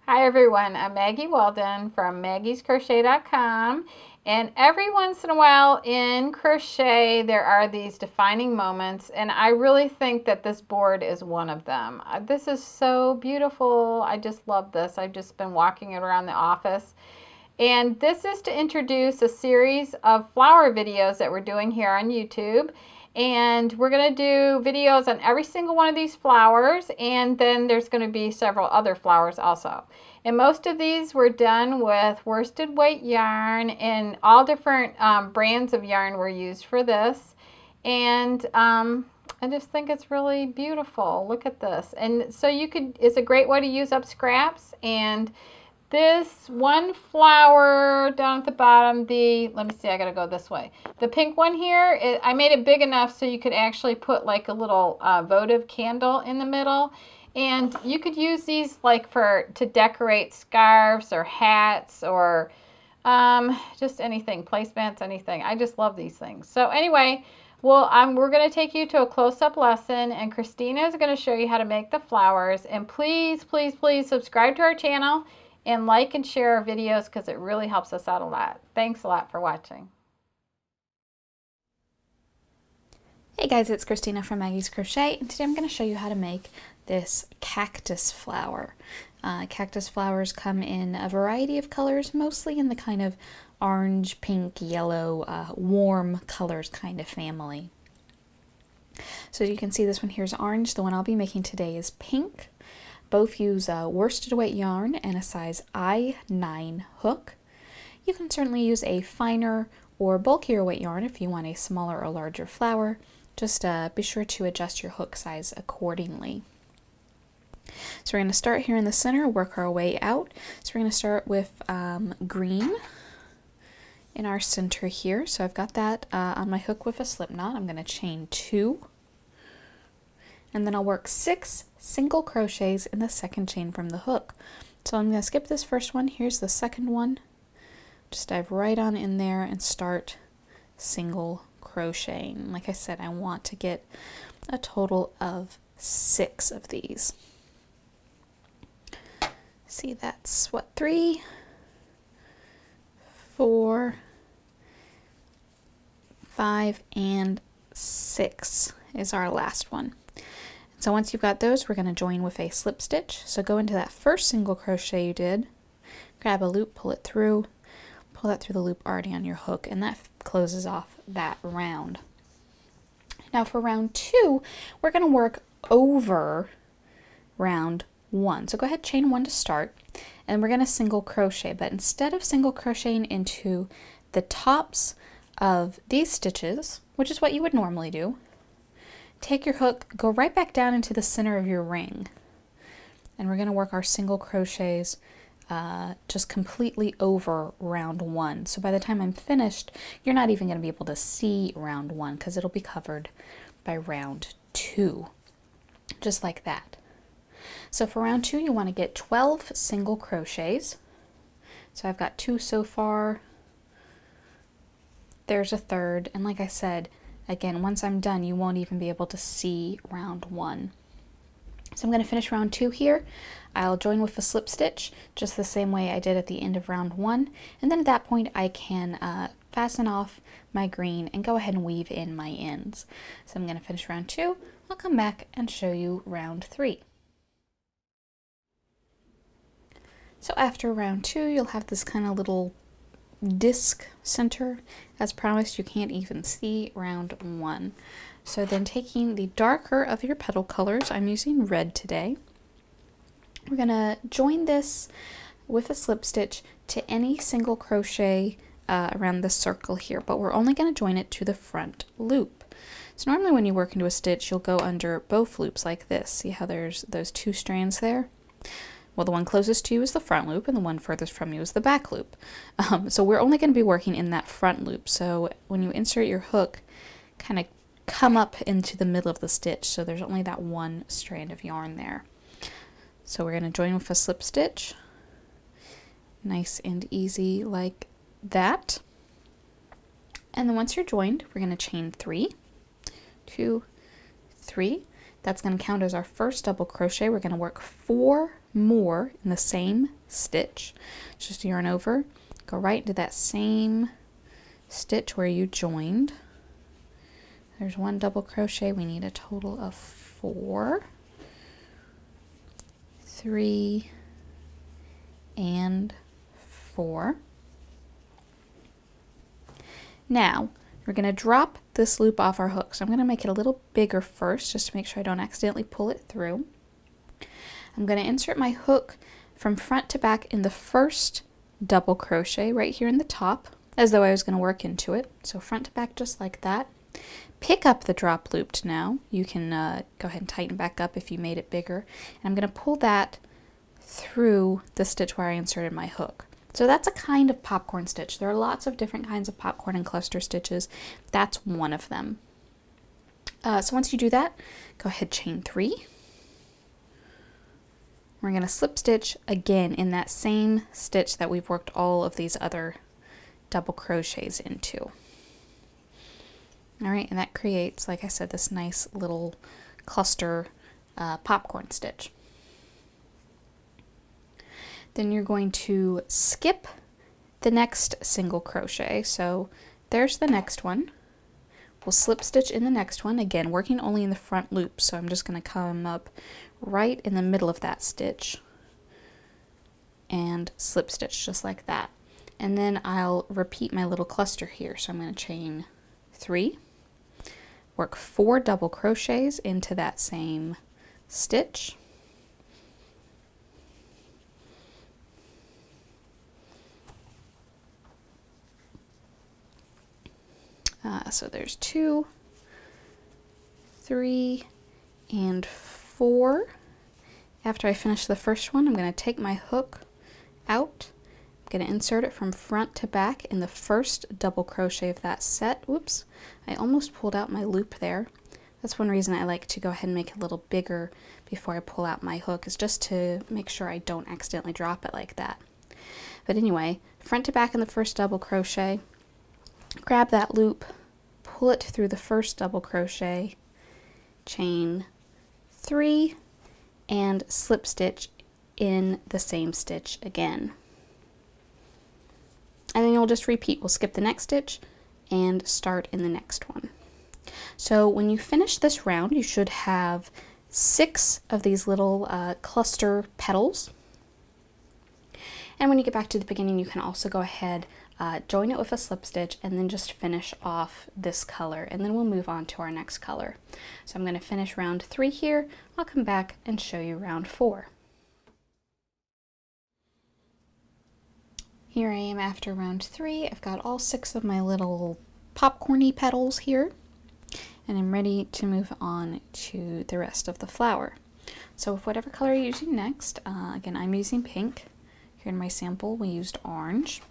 Hi everyone, I'm Maggie Weldon from maggiescrochet.com, and every once in a while in crochet there are these defining moments, and I really think that this board is one of them. This is so beautiful. I just love this. I've just been walking it around the office, and this is to introduce a series of flower videos that we're doing here on YouTube. And we're going to do videos on every single one of these flowers, and then there's going to be several other flowers also. And most of these were done with worsted weight yarn, and all different brands of yarn were used for this. And I just think it's really beautiful. Look at this. And so it's a great way to use up scraps. And this one flower down at the bottom, let me see, I gotta go this way. The pink one here, I made it big enough so you could actually put like a little votive candle in the middle. And you could use these like to decorate scarves or hats or just anything, placemats, anything. I just love these things. So anyway, well, we're going to take you to a close-up lesson, and Christina is going to show you how to make the flowers. And please, please, please subscribe to our channel and like and share our videos because it really helps us out a lot. Thanks a lot for watching. Hey guys, it's Christina from Maggie's Crochet, and today I'm going to show you how to make this cactus flower. Cactus flowers come in a variety of colors, mostly in the kind of orange, pink, yellow, warm colors kind of family. So you can see this one here is orange. The one I'll be making today is pink. Both use worsted weight yarn and a size I9 hook. You can certainly use a finer or bulkier weight yarn if you want a smaller or larger flower. Just be sure to adjust your hook size accordingly. So we're going to start here in the center, work our way out. So we're going to start with green in our center here. So I've got that on my hook with a slip knot. I'm going to chain 2. And then I'll work 6 single crochets in the second chain from the hook. So I'm going to skip this first one. Here's the second one. Just dive right on in there and start single crocheting. Like I said, I want to get a total of 6 of these. See, that's what, 3, 4, 5, and 6 is our last one. So once you've got those, we're going to join with a slip stitch. So go into that first single crochet you did, grab a loop, pull it through, pull that through the loop already on your hook, and that closes off that round. Now for round 2, we're going to work over round 1. So go ahead, chain 1 to start, and we're going to single crochet, but instead of single crocheting into the tops of these stitches, which is what you would normally do, take your hook, go right back down into the center of your ring, and we're going to work our single crochets just completely over round 1. So by the time I'm finished, you're not even going to be able to see round 1 because it'll be covered by round 2, just like that. So for round 2, you want to get 12 single crochets. So I've got 2 so far. There's a third, and like I said, again, once I'm done, you won't even be able to see round 1. So I'm going to finish round 2 here. I'll join with a slip stitch, just the same way I did at the end of round 1. And then at that point, I can fasten off my green and go ahead and weave in my ends. So I'm going to finish round 2. I'll come back and show you round 3. So after round 2, you'll have this kind of little disc center. As promised, you can't even see round 1. So then taking the darker of your petal colors, I'm using red today, we're going to join this with a slip stitch to any single crochet around the circle here, but we're only going to join it to the front loop. So normally when you work into a stitch, you'll go under both loops like this. See how there's those 2 strands there? Well, the one closest to you is the front loop, and the one furthest from you is the back loop. So we're only going to be working in that front loop. So when you insert your hook, kind of come up into the middle of the stitch, so there's only that 1 strand of yarn there. So we're going to join with a slip stitch, nice and easy like that. And then once you're joined, we're going to chain 3, 2, 3. That's going to count as our first double crochet. We're going to work 4 more in the same stitch. Just yarn over, go right into that same stitch where you joined. There's 1 double crochet. We need a total of 4, 3, and 4. Now we're going to drop this loop off our hook. So I'm going to make it a little bigger first just to make sure I don't accidentally pull it through. I'm going to insert my hook from front to back in the first double crochet right here in the top, as though I was going to work into it. So front to back just like that. Pick up the drop looped now. You can go ahead and tighten back up if you made it bigger. And I'm going to pull that through the stitch where I inserted my hook. So that's a kind of popcorn stitch. There are lots of different kinds of popcorn and cluster stitches. That's one of them. So once you do that, go ahead, chain 3. We're going to slip stitch again in that same stitch that we've worked all of these other double crochets into. All right, and that creates, like I said, this nice little cluster popcorn stitch. Then you're going to skip the next single crochet. So there's the next one. We'll slip stitch in the next one, again working only in the front loop. So I'm just going to come up right in the middle of that stitch and slip stitch just like that. And then I'll repeat my little cluster here. So I'm going to chain 3, work 4 double crochets into that same stitch. So there's 2, 3, and 4. After I finish the first one, I'm going to take my hook out. I'm going to insert it from front to back in the first double crochet of that set. Whoops, I almost pulled out my loop there. That's one reason I like to go ahead and make it a little bigger before I pull out my hook, is just to make sure I don't accidentally drop it like that. But anyway, front to back in the first double crochet, grab that loop, pull it through the first double crochet, chain 3, and slip stitch in the same stitch again. And then you'll just repeat. We'll skip the next stitch and start in the next one. So when you finish this round, you should have 6 of these little cluster petals. And when you get back to the beginning, you can also go ahead, join it with a slip stitch, and then just finish off this color, and then we'll move on to our next color. So I'm going to finish round 3 here. I'll come back and show you round 4. Here I am after round 3. I've got all 6 of my little popcorny petals here, and I'm ready to move on to the rest of the flower. So with whatever color you're using next, again, I'm using pink. Here in my sample, we used orange.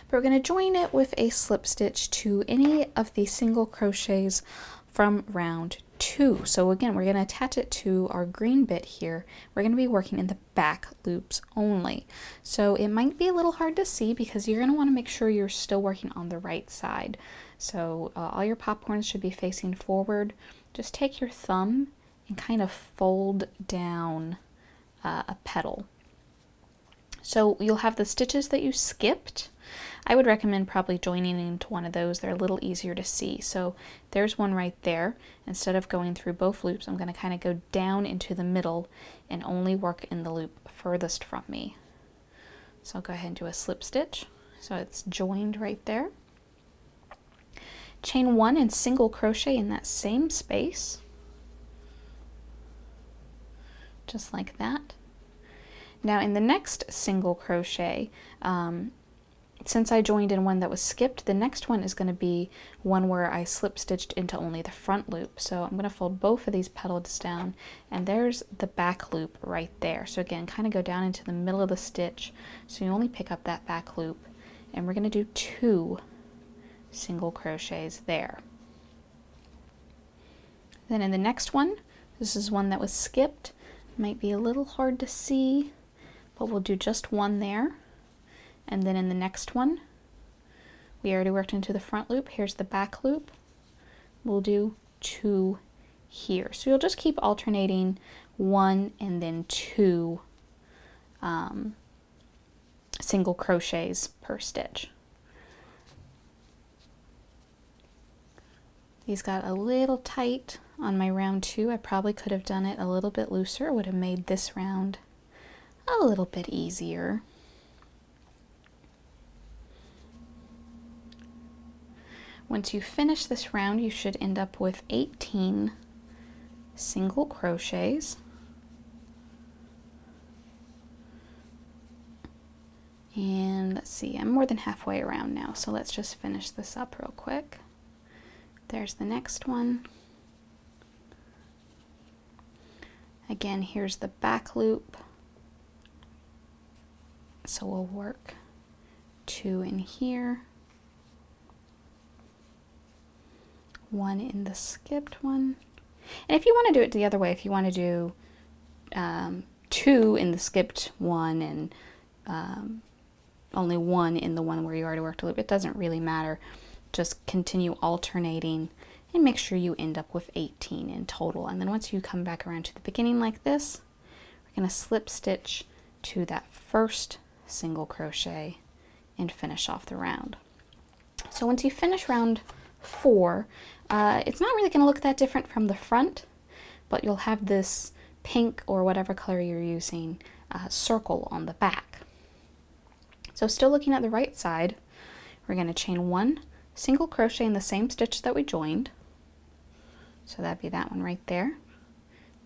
But we're going to join it with a slip stitch to any of the single crochets from round 2. So again, we're going to attach it to our green bit here. We're going to be working in the back loops only. So it might be a little hard to see because you're going to want to make sure you're still working on the right side. So all your popcorns should be facing forward. Just take your thumb and kind of fold down a petal. So you'll have the stitches that you skipped. I would recommend probably joining into one of those. They're a little easier to see. So there's one right there. Instead of going through both loops, I'm going to kind of go down into the middle and only work in the loop furthest from me. So I'll go ahead and do a slip stitch. So it's joined right there. Chain 1 and single crochet in that same space. Just like that. Now in the next single crochet, since I joined in one that was skipped, the next one is going to be one where I slip stitched into only the front loop. So I'm going to fold both of these petals down, and there's the back loop right there. So again, kind of go down into the middle of the stitch, so you only pick up that back loop, and we're going to do 2 single crochets there. Then in the next one, this is one that was skipped. Might be a little hard to see, but we'll do just one there. And then in the next one, we already worked into the front loop. Here's the back loop. We'll do 2 here. So you'll just keep alternating 1 and then 2 single crochets per stitch. These got a little tight on my round 2. I probably could have done it a little bit looser. It would have made this round a little bit easier. Once you finish this round, you should end up with 18 single crochets. And let's see, I'm more than halfway around now, so let's just finish this up real quick. There's the next one. Again, here's the back loop. So we'll work 2 in here. 1 in the skipped one. And if you want to do it the other way, if you want to do 2 in the skipped one and only 1 in the one where you already worked a loop, it doesn't really matter. Just continue alternating and make sure you end up with 18 in total. And then once you come back around to the beginning like this, we're going to slip stitch to that first single crochet and finish off the round. So once you finish round 4, it's not really going to look that different from the front, but you'll have this pink or whatever color you're using circle on the back. So still looking at the right side, we're going to chain 1 single crochet in the same stitch that we joined. So that'd be that one right there.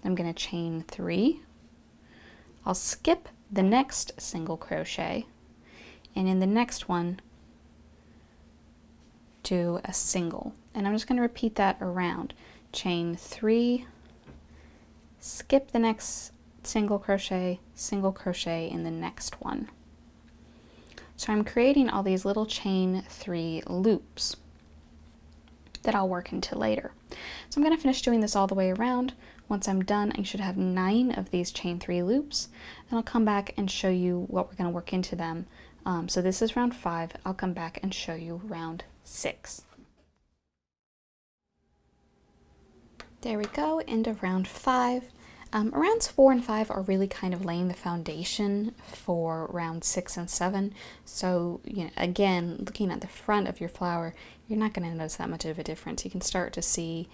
I'm going to chain 3. I'll skip the next single crochet, and in the next one do a single. And I'm just going to repeat that around. Chain 3, skip the next single crochet in the next one. So I'm creating all these little chain 3 loops that I'll work into later. So I'm going to finish doing this all the way around. Once I'm done, I should have 9 of these chain 3 loops, and I'll come back and show you what we're going to work into them. So this is round 5. I'll come back and show you round 6. There we go, end of round 5. Rounds 4 and 5 are really kind of laying the foundation for round 6 and 7. So, you know, again, looking at the front of your flower, you're not going to notice that much of a difference. You can start to see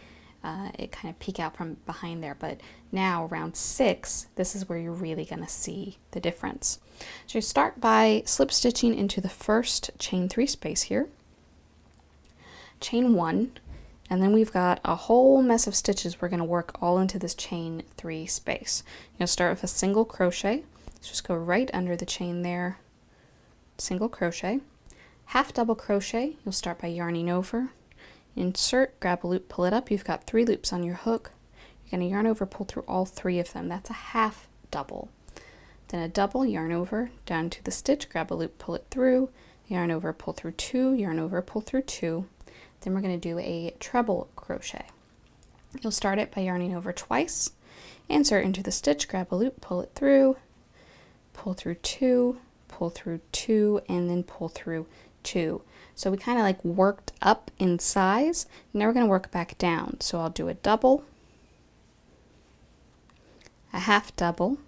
it kind of peek out from behind there, but now round 6, this is where you're really going to see the difference. So you start by slip stitching into the first chain 3 space here, chain 1, and then we've got a whole mess of stitches we're going to work all into this chain 3 space. You'll start with a single crochet. Let's just go right under the chain there, single crochet, half double crochet. You'll start by yarning over, insert, grab a loop, pull it up. You've got 3 loops on your hook. You're going to yarn over, pull through all 3 of them. That's a half double. Then a double, yarn over, down to the stitch, grab a loop, pull it through, yarn over, pull through 2, yarn over, pull through 2. Then we're going to do a treble crochet. You'll start it by yarning over twice, insert into the stitch, grab a loop, pull it through, pull through 2, pull through 2, and then pull through 2. So we kind of like worked up in size. Now we're going to work back down. So I'll do a double, a half double,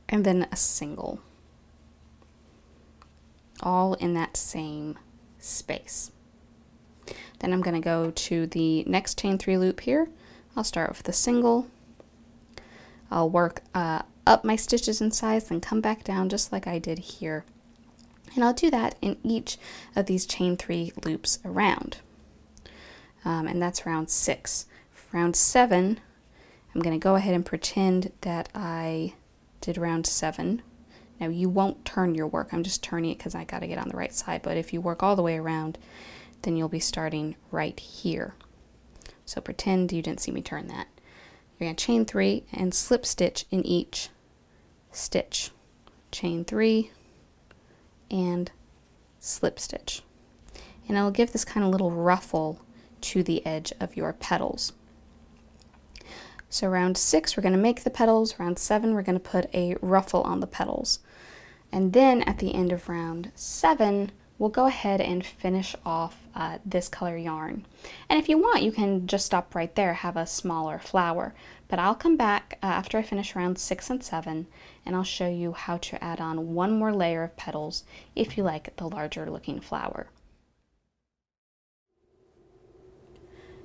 and then a single, all in that same space. Then I'm going to go to the next chain 3 loop here. I'll start with the single. I'll work up my stitches in size, then come back down just like I did here. And I'll do that in each of these chain 3 loops around. And that's round 6. For round 7, I'm going to go ahead and pretend that I did round 7. Now you won't turn your work, I'm just turning it because I got to get on the right side, but if you work all the way around, then you'll be starting right here. So pretend you didn't see me turn that. You're going to chain 3 and slip stitch in each stitch. Chain 3 and slip stitch. And it'll give this kind of little ruffle to the edge of your petals. So round 6, we're going to make the petals. Round 7, we're going to put a ruffle on the petals. And then at the end of round 7, we'll go ahead and finish off this color yarn. And if you want, you can just stop right there, have a smaller flower. But I'll come back after I finish round 6 and 7, and I'll show you how to add on one more layer of petals if you like the larger looking flower.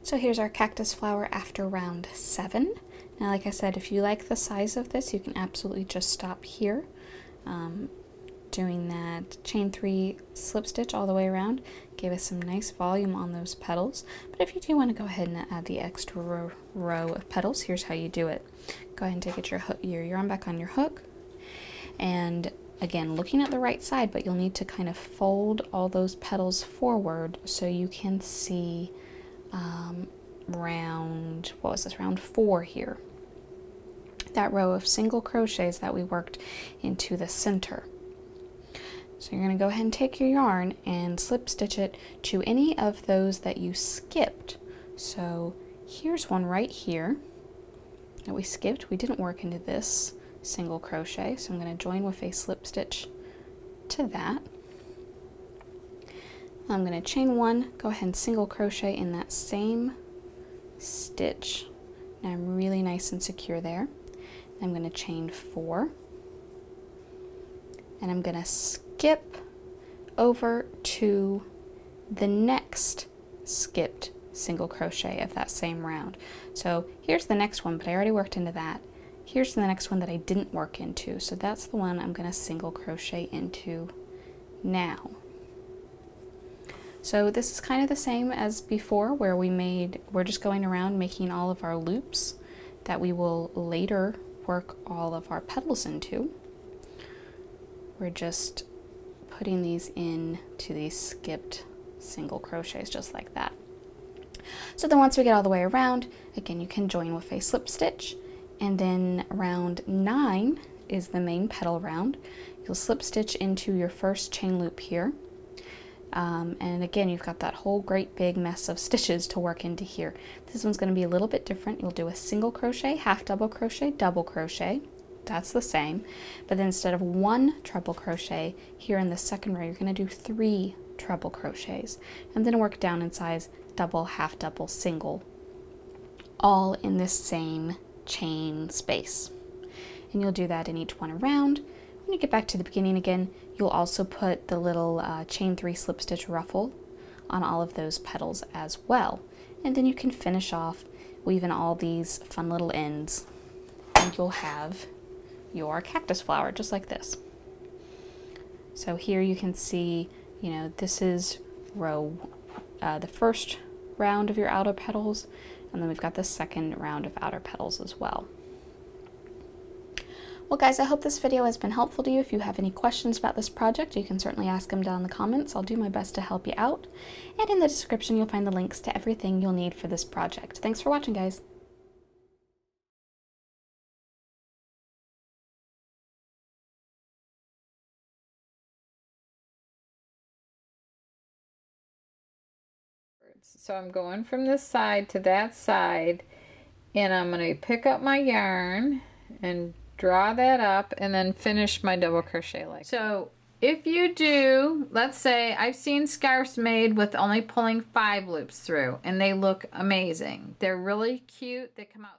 So here's our cactus flower after round 7. Now, like I said, if you like the size of this, you can absolutely just stop here. Doing that chain 3 slip stitch all the way around gave us some nice volume on those petals. But if you do want to go ahead and add the extra row of petals, here's how you do it. Go ahead and take your yarn back on your hook, and again, looking at the right side, but you'll need to kind of fold all those petals forward so you can see round 4 here, that row of single crochets that we worked into the center. So you're going to go ahead and take your yarn and slip stitch it to any of those that you skipped. So here's one right here that we skipped. We didn't work into this single crochet, so I'm going to join with a slip stitch to that. I'm going to chain 1, go ahead and single crochet in that same stitch. Now I'm really nice and secure there. I'm going to chain 4, and I'm going to skip over to the next skipped single crochet of that same round. So here's the next one, but I already worked into that. Here's the next one that I didn't work into, so that's the one I'm going to single crochet into now. So this is kind of the same as before, where we're just going around making all of our loops that we will later work all of our petals into. We're just putting these in to these skipped single crochets just like that. So then once we get all the way around, again, you can join with a slip stitch, and then round 9 is the main petal round. You'll slip stitch into your first chain loop here. And again, you've got that whole great big mess of stitches to work into here. This one's going to be a little bit different. You'll do a single crochet, half double crochet, double crochet. That's the same, but then instead of 1 treble crochet here in the second row, you're going to do 3 treble crochets, and then work down in size double, half double, single, all in this same chain space. And you'll do that in each one around. When you get back to the beginning again, you'll also put the little chain 3 slip stitch ruffle on all of those petals as well. And then you can finish off weaving all these fun little ends, and you'll have your cactus flower just like this. So here you can see, you know, this is the first round of your outer petals, and then we've got the second round of outer petals as well. Well guys, I hope this video has been helpful to you. If you have any questions about this project, you can certainly ask them down in the comments. I'll do my best to help you out. And in the description, you'll find the links to everything you'll need for this project. Thanks for watching, guys. So I'm going from this side to that side, and I'm going to pick up my yarn and draw that up and then finish my double crochet like. So if you do, let's say I've seen scarves made with only pulling 5 loops through, and they look amazing. They're really cute. They come out